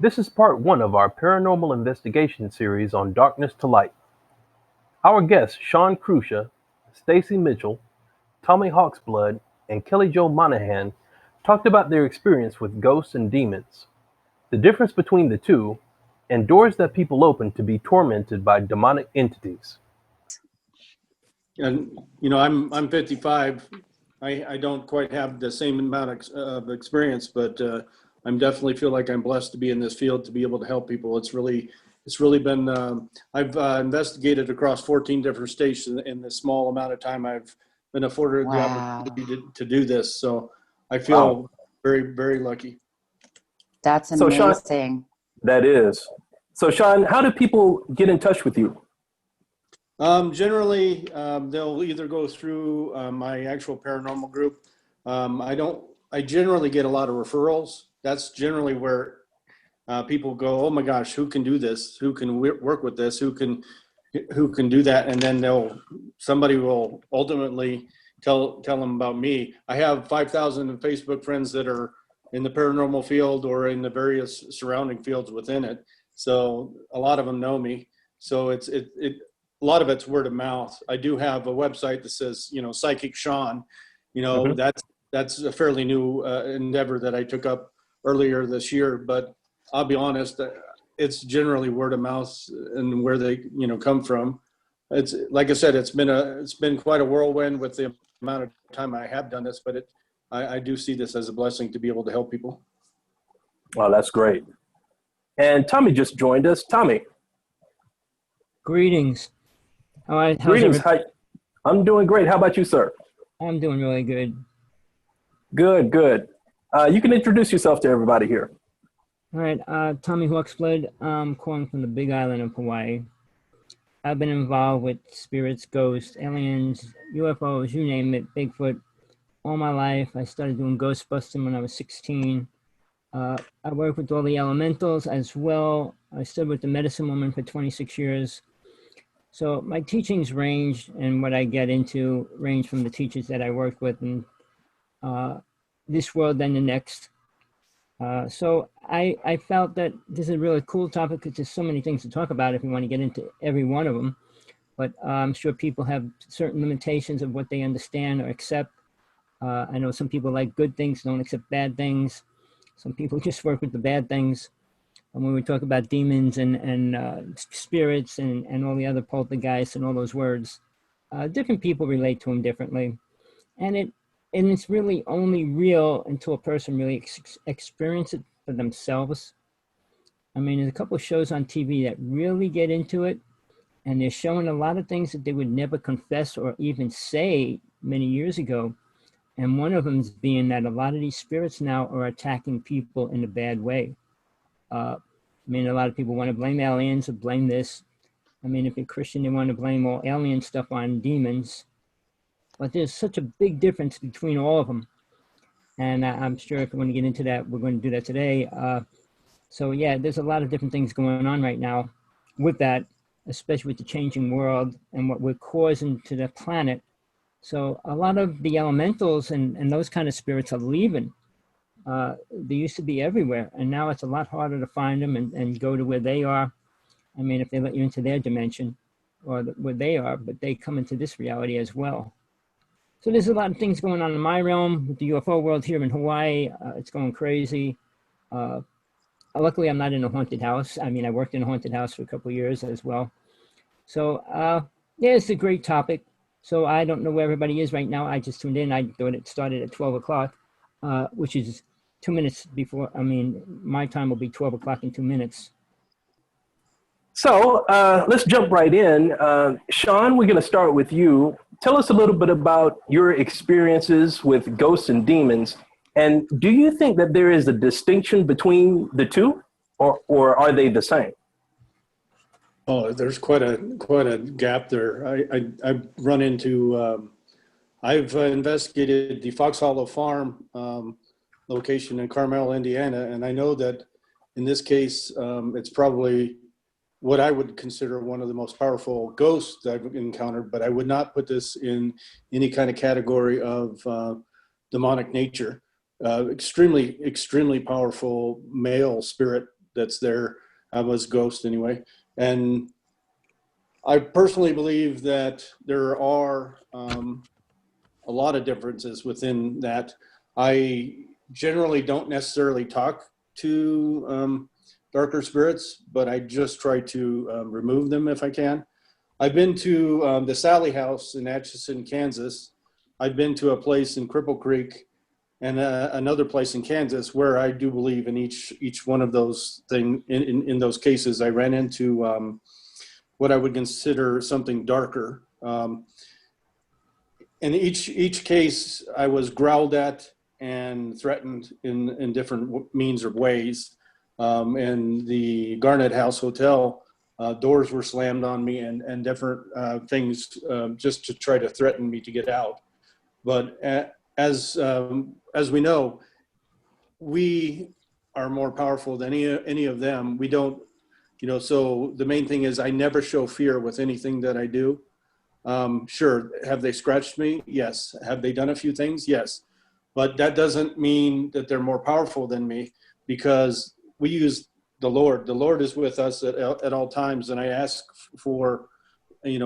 This is part one of our Paranormal Investigation series on Darkness to Light. Our guests, Shaun Crusha, Stacy Mitchell, Tommy Hawksblood, and Kelly Jo Monahan, talked about their experience with ghosts and demons, the difference between the two, and doors that people open to be tormented by demonic entities. And I'm 55. I don't quite have the same amount of experience, but I'm definitely feel like I'm blessed to be in this field to be able to help people. It's really been. I've investigated across 14 different states in the small amount of time I've been afforded the opportunity to do this. So I feel very, very lucky. That's So, Shaun, amazing. that is. So, Shaun, how do people get in touch with you? Generally, they'll either go through my actual paranormal group. I generally get a lot of referrals. That's generally where people go, oh my gosh, who can do this? Who can work with this? Who can do that? And then somebody will ultimately tell them about me. I have 5,000 Facebook friends that are in the paranormal field or in the various surrounding fields within it. So a lot of them know me. So a lot of it's word of mouth. I do have a website that says, Psychic Shaun. That's a fairly new endeavor that I took up earlier this year. But I'll be honest, it's generally word of mouth and where they, come from. It's like I said, it's been quite a whirlwind with the amount of time I have done this. But I do see this as a blessing to be able to help people. Oh, that's great. And Tommy just joined us. Tommy. Greetings. Greetings. I'm doing great. How about you, sir? I'm doing really good. Good. You can introduce yourself to everybody here. All right. Tommy Hawksblood. I'm calling from the Big Island of Hawaii. I've been involved with spirits, ghosts, aliens, UFOs, you name it, Bigfoot, all my life. I started doing ghost busting when I was 16. I worked with all the elementals as well. I stood with the medicine woman for 26 years. So my teachings range, and what I get into range from the teachers that I worked with in this world and the next. So I felt that this is a really cool topic because there's so many things to talk about if we want to get into every one of them. But I'm sure people have certain limitations of what they understand or accept. I know some people like good things, don't accept bad things. Some people just work with the bad things. And when we talk about demons and spirits and all the other poltergeists and all those words, different people relate to them differently. And it's really only real until a person really experiences it for themselves. I mean, there's a couple of shows on TV that really get into it, and they're showing a lot of things that they would never confess or even say many years ago. And one of them is being that a lot of these spirits now are attacking people in a bad way. I mean, a lot of people want to blame aliens or blame this. I mean, if you're Christian, they want to blame all alien stuff on demons. But there's such a big difference between all of them. And I'm sure if we want to get into that, we're going to do that today. So yeah, there's a lot of different things going on right now with that, especially with the changing world and what we're causing to the planet. So a lot of the elementals and those kind of spirits are leaving. They used to be everywhere, and now it's a lot harder to find them and go to where they are. I mean, if they let you into their dimension or where they are, but they come into this reality as well. So there's a lot of things going on in my realm with the UFO world here in Hawaii. It's going crazy. Luckily, I'm not in a haunted house. I mean, I worked in a haunted house for a couple of years as well. So yeah, it's a great topic. So I don't know where everybody is right now. I just tuned in. I thought it started at 12 o'clock, which is 2 minutes before. I mean, my time will be 12 o'clock in 2 minutes. So let's jump right in. Shaun, we're going to start with you. Tell us a little bit about your experiences with ghosts and demons. And do you think that there is a distinction between the two, or are they the same? Oh, there's quite a gap there. I've run into, I've investigated the Fox Hollow Farm location in Carmel, Indiana, and I know that in this case, it's probably what I would consider one of the most powerful ghosts I've encountered, but I would not put this in any kind of category of demonic nature. Extremely powerful male spirit that's there. I was ghost anyway. And I personally believe that there are a lot of differences within that. I generally don't necessarily talk to darker spirits, but I just try to remove them if I can. I've been to the Sally House in Atchison, Kansas. I've been to a place in Cripple Creek and another place in Kansas where I do believe in each one of those things. In those cases, I ran into what I would consider something darker. In each case, I was growled at and threatened in different means or ways. In the Garnet House Hotel, doors were slammed on me and different things just to try to threaten me to get out. But as we know, we are more powerful than any of them. We don't, so the main thing is I never show fear with anything that I do. Sure, have they scratched me? Yes. Have they done a few things? Yes. But that doesn't mean that they're more powerful than me, because we use the Lord. The Lord is with us at all times, and I ask for,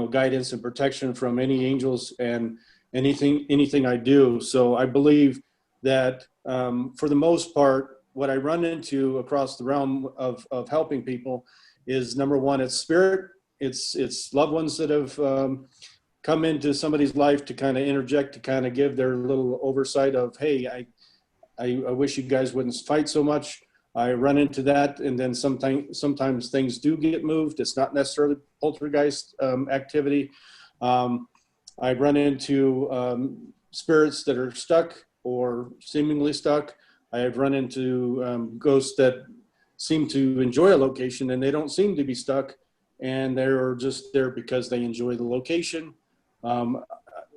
guidance and protection from any angels and anything I do. So I believe that for the most part, what I run into across the realm of helping people is, number one, it's spirit. It's loved ones that have come into somebody's life to kind of interject, to kind of give their little oversight of, hey, I wish you guys wouldn't fight so much. I run into that, and then sometimes things do get moved. It's not necessarily poltergeist activity. I run into spirits that are stuck or seemingly stuck. I have run into ghosts that seem to enjoy a location and they don't seem to be stuck, and they're just there because they enjoy the location.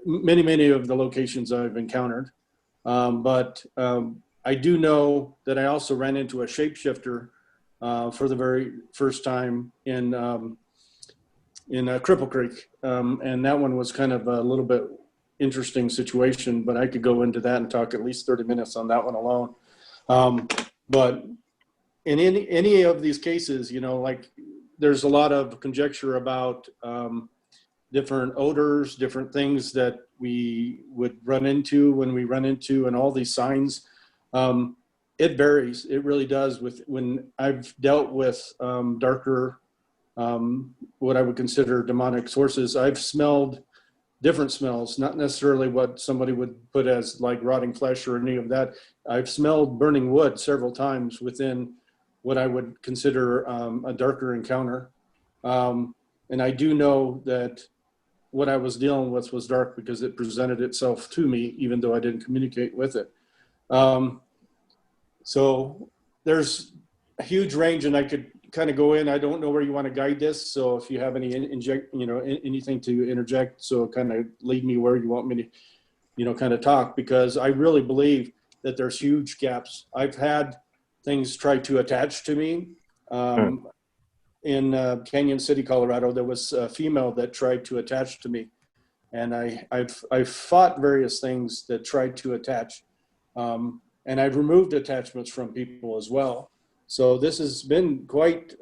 Many of the locations I've encountered. But I do know that I also ran into a shapeshifter for the very first time in Cripple Creek. And that one was kind of a little bit interesting situation, but I could go into that and talk at least 30 minutes on that one alone. But in any of these cases, like there's a lot of conjecture about different odors, different things that we would run into when we run into, and all these signs. It varies. It really does. When I've dealt with darker, what I would consider demonic sources, I've smelled different smells, not necessarily what somebody would put as like rotting flesh or any of that. I've smelled burning wood several times within what I would consider a darker encounter. And I do know that what I was dealing with was dark because it presented itself to me, even though I didn't communicate with it. So there's a huge range, and I could kind of go in. I don't know where you want to guide this. So if you have any anything to interject, so kind of lead me where you want me to, kind of talk, because I really believe that there's huge gaps. I've had things try to attach to me. In Canyon City, Colorado, there was a female that tried to attach to me, and I've fought various things that tried to attach, and I've removed attachments from people as well. So this has been quite.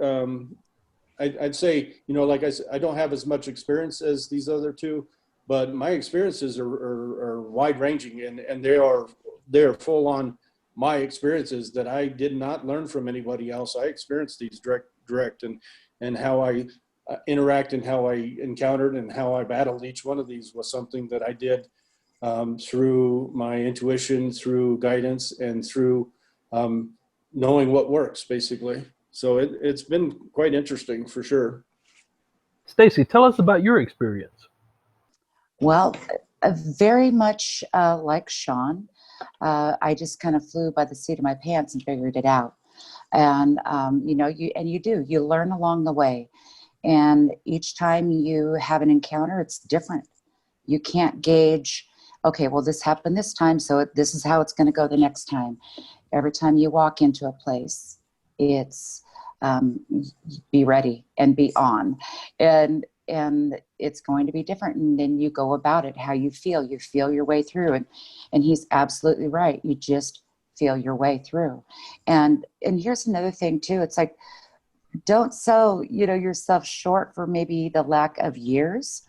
I'd say, like I said, I don't have as much experience as these other two, but my experiences are wide ranging, and they're full on my experiences that I did not learn from anybody else. I experienced these direct, and how I interact and how I encountered and how I battled each one of these was something that I did through my intuition, through guidance, and through knowing what works, basically. So it's been quite interesting for sure. Stacy, tell us about your experience. Well, very much like Shaun, I just kind of flew by the seat of my pants and figured it out. And, you learn along the way. And each time you have an encounter, it's different. You can't gauge, okay, well, this happened this time, so this is how it's going to go the next time. Every time you walk into a place, it's be ready and be on. And it's going to be different. And then you go about it, how you feel your way through. And he's absolutely right. You just feel your way through. And here's another thing too. It's like, don't sell, yourself short for maybe the lack of years,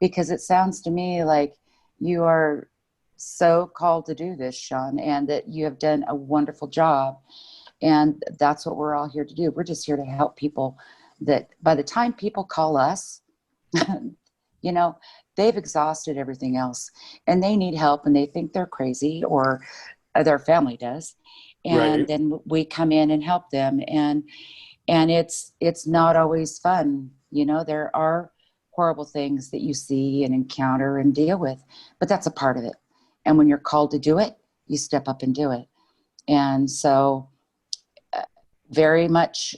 because it sounds to me like you are so called to do this, Shaun, and that you have done a wonderful job. And that's what we're all here to do. We're just here to help people, that by the time people call us, they've exhausted everything else and they need help, and they think they're crazy, or their family does. And Right. then we come in and help them. And it's not always fun. There are horrible things that you see and encounter and deal with, but that's a part of it. And when you're called to do it, you step up and do it. And so very much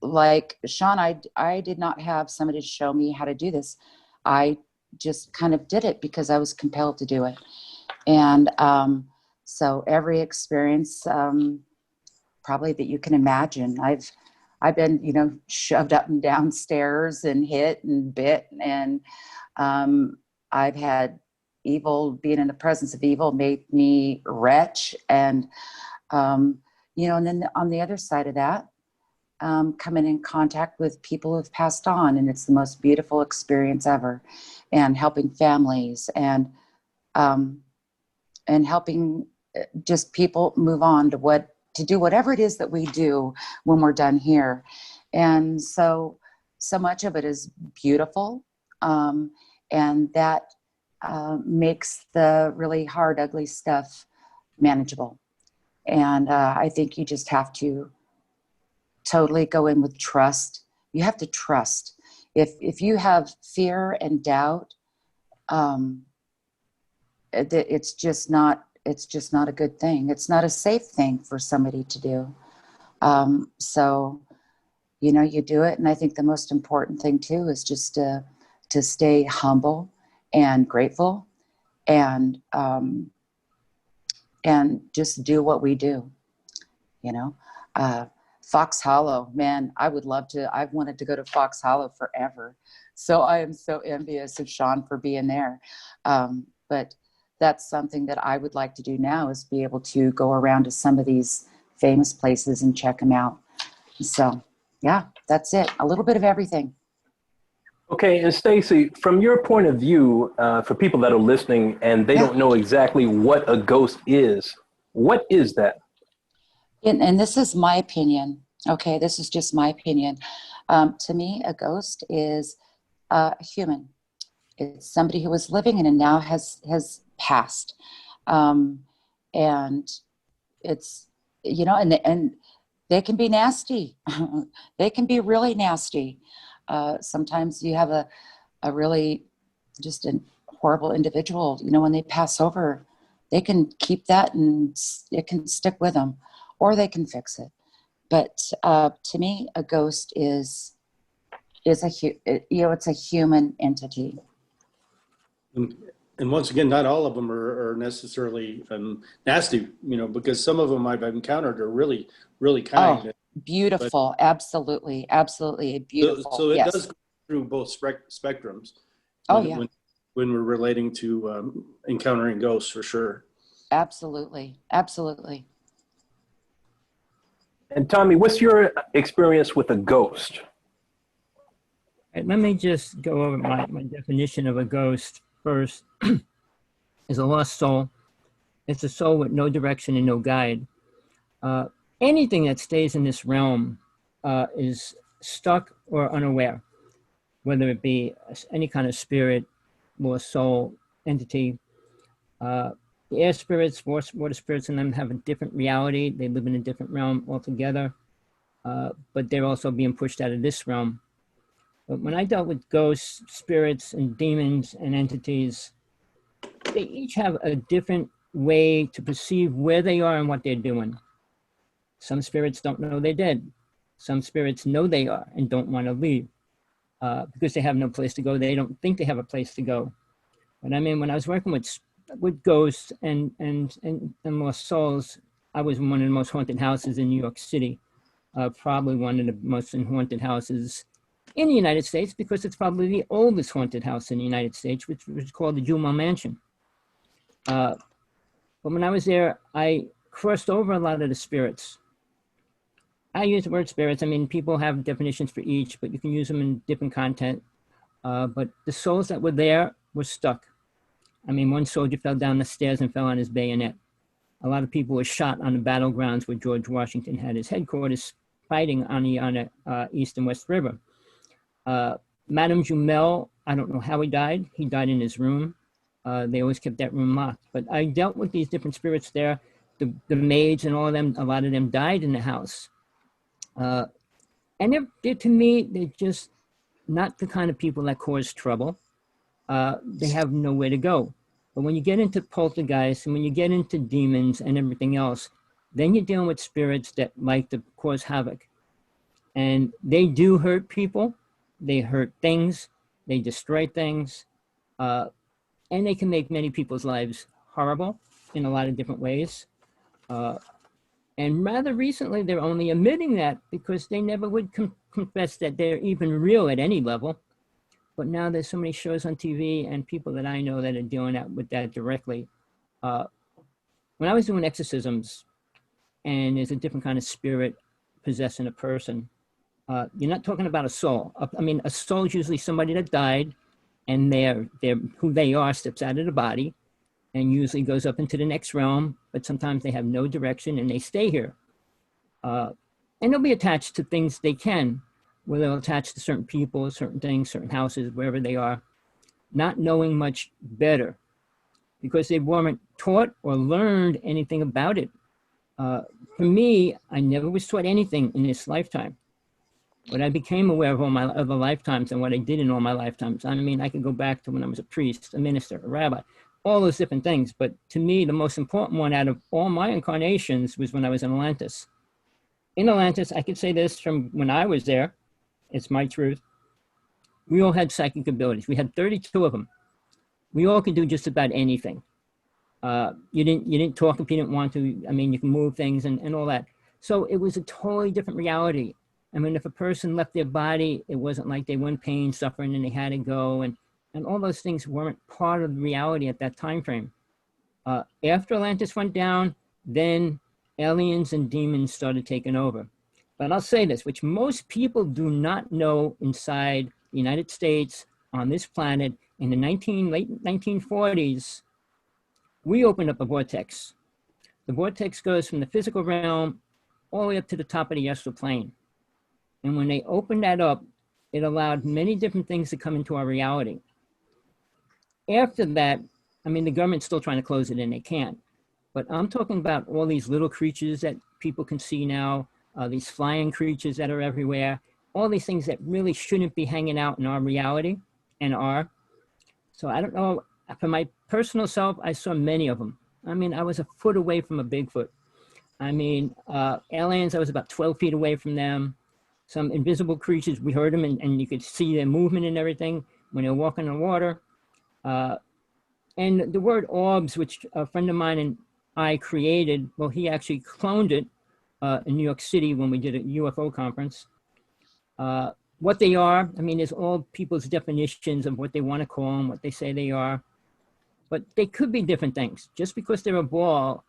like Shaun, I did not have somebody to show me how to do this. I just kind of did it because I was compelled to do it. And so every experience, probably that you can imagine, I've been, shoved up and down stairs and hit and bit. And I've had being in the presence of evil made me wretch. And, and then on the other side of that, coming in contact with people who've passed on, and it's the most beautiful experience ever, and helping families and helping just people move on to do whatever it is that we do when we're done here. And so much of it is beautiful. And that makes the really hard, ugly stuff manageable. And I think you just have to totally go in with trust. You have to trust. If you have fear and doubt, it's just not a good thing. It's not a safe thing for somebody to do. So, you do it. And I think the most important thing too is just to stay humble and grateful, and just do what we do. Fox Hollow, man, I've wanted to go to Fox Hollow forever. So I am so envious of Shaun for being there. But that's something that I would like to do now, is be able to go around to some of these famous places and check them out. So yeah, that's it. A little bit of everything. Okay, and Stacy, from your point of view, for people that are listening and they don't know exactly what a ghost is, what is that? And this is my opinion. Okay, this is just my opinion. To me, a ghost is a human. It's somebody who was living and now has passed. And it's, and they can be nasty. They can be really nasty. Sometimes you have a really just a horrible individual, when they pass over, they can keep that and it can stick with them, or they can fix it. But to me, a ghost is it's a human entity. And once again, not all of them are necessarily nasty, because some of them I've encountered are really, really kind. Oh, beautiful. Absolutely. Absolutely beautiful. So it yes. does go through both spectrums. Oh, yeah. When we're relating to encountering ghosts, for sure. Absolutely. Absolutely. And Tommy, what's your experience with a ghost? Right, let me just go over my definition of a ghost first. Is a lost soul. It's a soul with no direction and no guide. Anything that stays in this realm is stuck or unaware, whether it be any kind of spirit, lost soul, entity. The air spirits, water spirits, and them have a different reality. They live in a different realm altogether, but they're also being pushed out of this realm. But when I dealt with ghosts, spirits, and demons and entities, they each have a different way to perceive where they are and what they're doing. Some spirits don't know they're dead. Some spirits know they are and don't want to leave because they have no place to go. They don't think they have a place to go. But I mean, when I was working with ghosts and lost souls, I was in one of the most haunted houses in New York City, probably one of the most haunted houses in the United States, because it's probably the oldest haunted house in the United States, which was called the Jumel Mansion. But when I was there, I crossed over a lot of the spirits. I use the word spirits. I mean, people have definitions for each, but you can use them in different content. But the souls that were there were stuck. I mean, one soldier fell down the stairs and fell on his bayonet. A lot of people were shot on the battlegrounds where George Washington had his headquarters, fighting on the East and West River. Madame Jumel, I don't know how he died. He died in his room. They always kept that room locked. But I dealt with these different spirits there. The maids and all of them, a lot of them died in the house. And to me, they're just not the kind of people that cause trouble. They have nowhere to go. But when you get into poltergeists and when you get into demons and everything else, then you're dealing with spirits that like to cause havoc. And they do hurt people. They hurt things. They destroy things. And they can make many people's lives horrible in a lot of different ways. And rather recently, they're only admitting that because they never would confess that they're even real at any level. But now there's so many shows on TV and people that I know that are dealing with that directly. When I was doing exorcisms, and there's a different kind of spirit possessing a person, you're not talking about a soul. I mean, a soul is usually somebody that died, and they're who they are steps out of the body, and usually goes up into the next realm. But sometimes they have no direction and they stay here, and they'll be attached to things they can. Where they'll attach to certain people, certain things, certain houses, wherever they are, not knowing much better because they weren't taught or learned anything about it. For me, I never was taught anything in this lifetime, but I became aware of all my other lifetimes and what I did in all my lifetimes. I mean, I could go back to when I was a priest, a minister, a rabbi, all those different things. But to me, the most important one out of all my incarnations was when I was in Atlantis. In Atlantis, I could say this from when I was there. It's my truth. We all had psychic abilities. We had 32 of them. We all could do just about anything. You didn't talk if you didn't want to. I mean, you can move things and all that. So it was a totally different reality. I mean, if a person left their body, it wasn't like they were in pain, suffering, and they had to go. And all those things weren't part of reality at that time frame. After Atlantis went down, then aliens and demons started taking over. But I'll say this, which most people do not know inside the United States, on this planet, in the late 1940s, we opened up a vortex. The vortex goes from the physical realm all the way up to the top of the astral plane. And when they opened that up, it allowed many different things to come into our reality. After that, I mean, the government's still trying to close it and they can't. But I'm talking about all these little creatures that people can see now, these flying creatures that are everywhere, all these things that really shouldn't be hanging out in our reality and are. So I don't know, for my personal self, I saw many of them. I mean, I was a foot away from a Bigfoot. I mean, aliens, I was about 12 feet away from them. Some invisible creatures, we heard them and you could see their movement and everything when they were walking on water. And the word orbs, which a friend of mine and I created, well, he actually cloned it in New York City when we did a UFO conference. What they are, I mean, there's all people's definitions of what they want to call them, what they say they are. But they could be different things. Just because they're a ball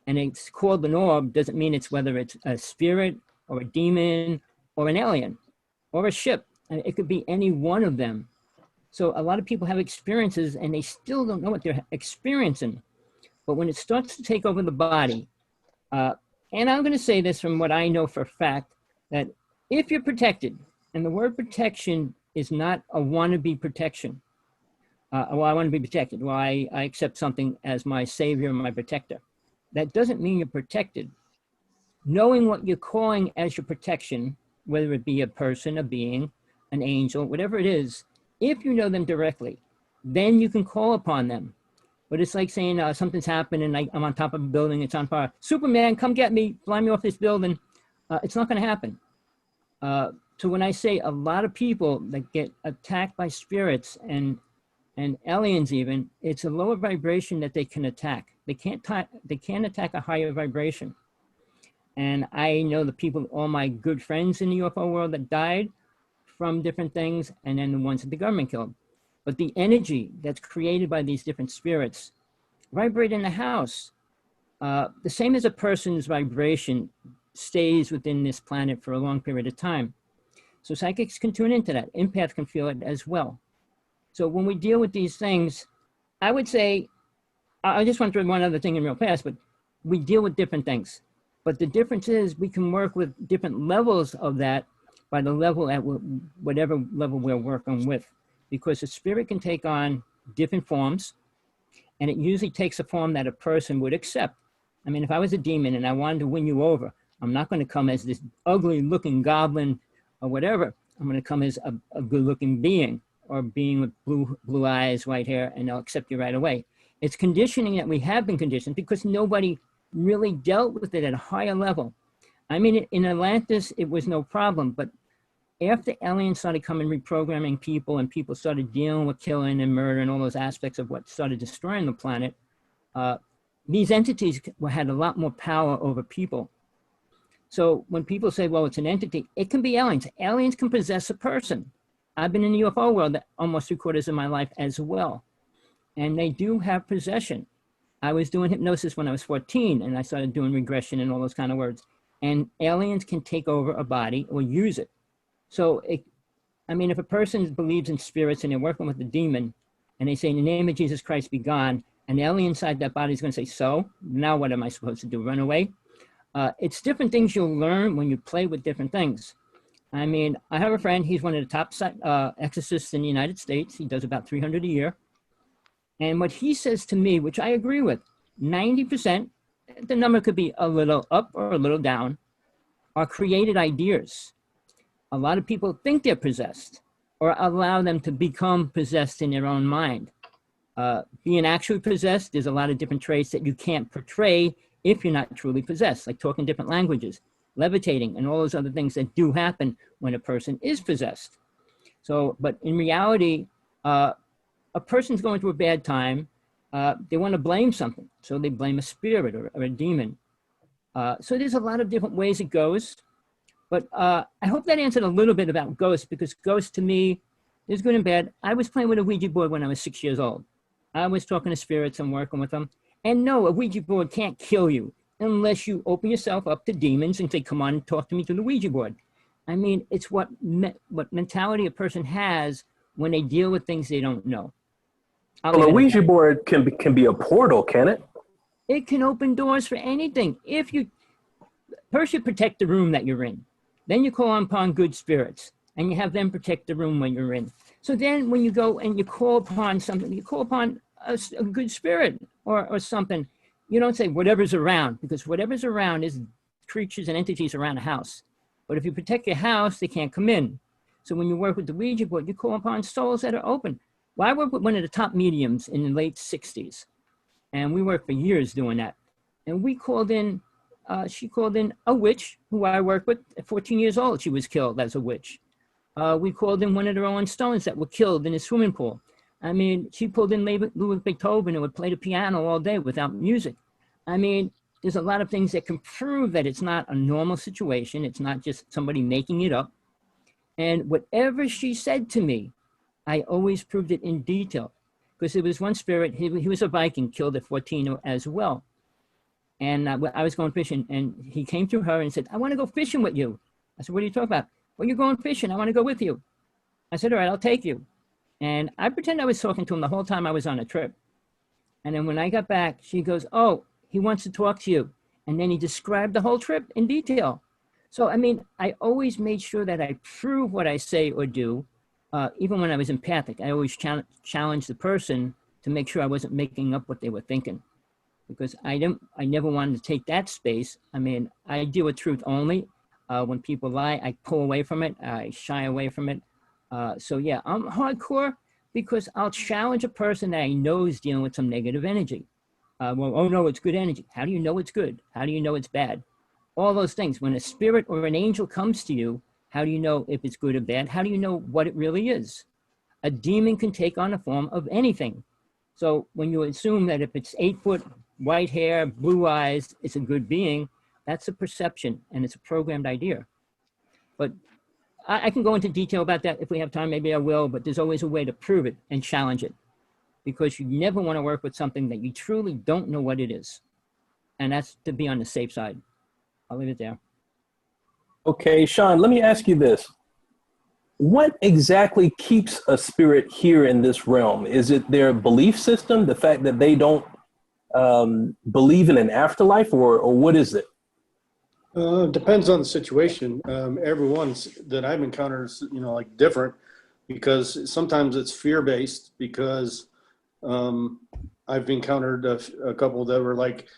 and it's called an orb doesn't mean it's whether it's a spirit or a demon or an alien or a ship. And it could be any one of them. So a lot of people have experiences and they still don't know what they're experiencing. But when it starts to take over the body, and I'm going to say this from what I know for a fact, that if you're protected, and the word protection is not a wannabe protection. Well, I want to be protected. Well, I accept something as my savior and my protector. That doesn't mean you're protected. Knowing what you're calling as your protection, whether it be a person, a being, an angel, whatever it is, if you know them directly, then you can call upon them. But it's like saying something's happened and I'm on top of a building, it's on fire. Superman, come get me, fly me off this building. It's not going to happen. So when I say a lot of people that get attacked by spirits and aliens even, it's a lower vibration that they can attack. They can't attack a higher vibration. And I know the people, all my good friends in the UFO world that died from different things, and then the ones that the government killed. But the energy that's created by these different spirits vibrate in the house. The same as a person's vibration stays within this planet for a long period of time. So psychics can tune into that. Empaths can feel it as well. So when we deal with these things, I would say, I just want to throw one other thing in real fast, but we deal with different things. But the difference is we can work with different levels of that by the level at whatever level we're working with. Because the spirit can take on different forms, and it usually takes a form that a person would accept. I mean, if I was a demon and I wanted to win you over, I'm not going to come as this ugly looking goblin or whatever. I'm going to come as a good looking being, or being with blue eyes, white hair, and they'll accept you right away. It's conditioning that we have been conditioned because nobody really dealt with it at a higher level. I mean, in Atlantis, it was no problem, but after aliens started coming reprogramming people and people started dealing with killing and murder and all those aspects of what started destroying the planet, these entities had a lot more power over people. So when people say, well, it's an entity, it can be aliens. Aliens can possess a person. I've been in the UFO world almost 3/4 of my life as well. And they do have possession. I was doing hypnosis when I was 14, and I started doing regression and all those kind of words. And aliens can take over a body or use it. So, I mean, if a person believes in spirits and they're working with a demon, and they say, in the name of Jesus Christ, be gone, and the alien inside that body is going to say, so, now what am I supposed to do, run away? It's different things you'll learn when you play with different things. I mean, I have a friend, he's one of the top exorcists in the United States. He does about 300 a year. And what he says to me, which I agree with, 90%, the number could be a little up or a little down, are created ideas. A lot of people think they're possessed or allow them to become possessed in their own mind. Being actually possessed, there's a lot of different traits that you can't portray if you're not truly possessed, like talking different languages, levitating, and all those other things that do happen when a person is possessed. So, but in reality, a person's going through a bad time, they want to blame something. So they blame a spirit or a demon. So there's a lot of different ways it goes. But I hope that answered a little bit about ghosts, because ghosts to me, there's good and bad. I was playing with a Ouija board when I was 6 years old. I was talking to spirits and working with them. And no, a Ouija board can't kill you unless you open yourself up to demons and say, come on, talk to me through the Ouija board. I mean, it's what mentality a person has when they deal with things they don't know. Well, a Ouija board can be a portal, can it? It can open doors for anything. If you first you protect the room that you're in, then you call upon good spirits, and you have them protect the room when you're in. So then when you go and you call upon something, you call upon a good spirit or something. You don't say whatever's around, because whatever's around is creatures and entities around a house. But if you protect your house, they can't come in. So when you work with the Ouija board, you call upon souls that are open. Well, I worked with one of the top mediums in the late 60s, and we worked for years doing that. And we called in, she called in a witch who I worked with at 14 years old. She was killed as a witch. We called in one of the Rolling Stones that were killed in a swimming pool. I mean, she pulled in Ludwig Beethoven and would play the piano all day without music. I mean, there's a lot of things that can prove that it's not a normal situation. It's not just somebody making it up. And whatever she said to me, I always proved it in detail, because there was one spirit, he was a Viking, killed at 14 as well. And I was going fishing, and he came to her and said, I want to go fishing with you. I said, what are you talking about? Well, you're going fishing. I want to go with you. I said, all right, I'll take you. And I pretended I was talking to him the whole time I was on a trip. And then when I got back, she goes, oh, he wants to talk to you. And then he described the whole trip in detail. So, I mean, I always made sure that I prove what I say or do. Even when I was empathic, I always challenged the person to make sure I wasn't making up what they were thinking, because I never wanted to take that space. I mean, I deal with truth only. When people lie, I pull away from it. I shy away from it. So yeah, I'm hardcore because I'll challenge a person that I know is dealing with some negative energy. Well, oh no, it's good energy. How do you know it's good? How do you know it's bad? All those things. When a spirit or an angel comes to you, how do you know if it's good or bad? How do you know what it really is? A demon can take on the form of anything. So when you assume that if it's 8 foot, white hair, blue eyes, it's a good being, that's a perception and it's a programmed idea. But I can go into detail about that if we have time, maybe I will, but there's always a way to prove it and challenge it, because you never want to work with something that you truly don't know what it is. and that's to be on the safe side. I'll leave it there. Okay, Shaun, let me ask you this. What exactly keeps a spirit here in this realm? Is it their belief system, the fact that they don't believe in an afterlife, or what is it? Depends on the situation. Everyone's that I've encountered is, like different, because sometimes it's fear-based, because I've encountered a couple that were like,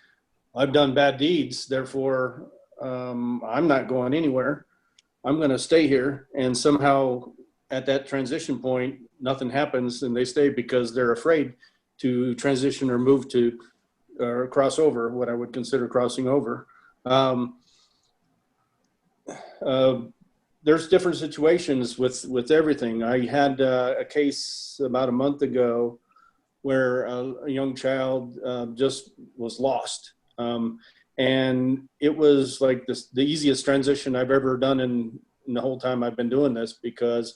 I've done bad deeds, therefore I'm not going anywhere. I'm going to stay here. And somehow at that transition point, nothing happens and they stay because they're afraid to transition or move to or cross over, what I would consider crossing over. There's different situations with everything. I had a case about a month ago where a young child just was lost. And it was like the easiest transition I've ever done in the whole time I've been doing this, because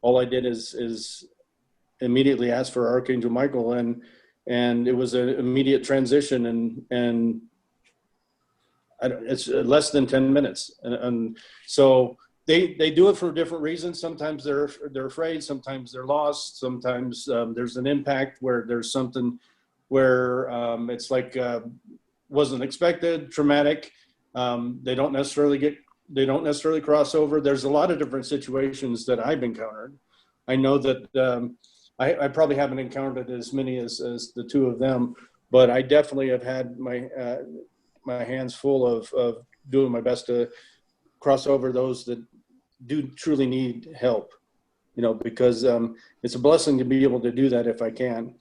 all I did is immediately ask for Archangel Michael, and it was an immediate transition, and it's less than 10 minutes. And so they do it for different reasons. Sometimes they're afraid, sometimes they're lost, sometimes there's an impact where there's something where it's like wasn't expected, traumatic. They don't necessarily cross over. There's a lot of different situations that I've encountered. I know that I probably haven't encountered as many as the two of them, but I definitely have had my hands full of doing my best to cross over those that do truly need help, because it's a blessing to be able to do that if I can.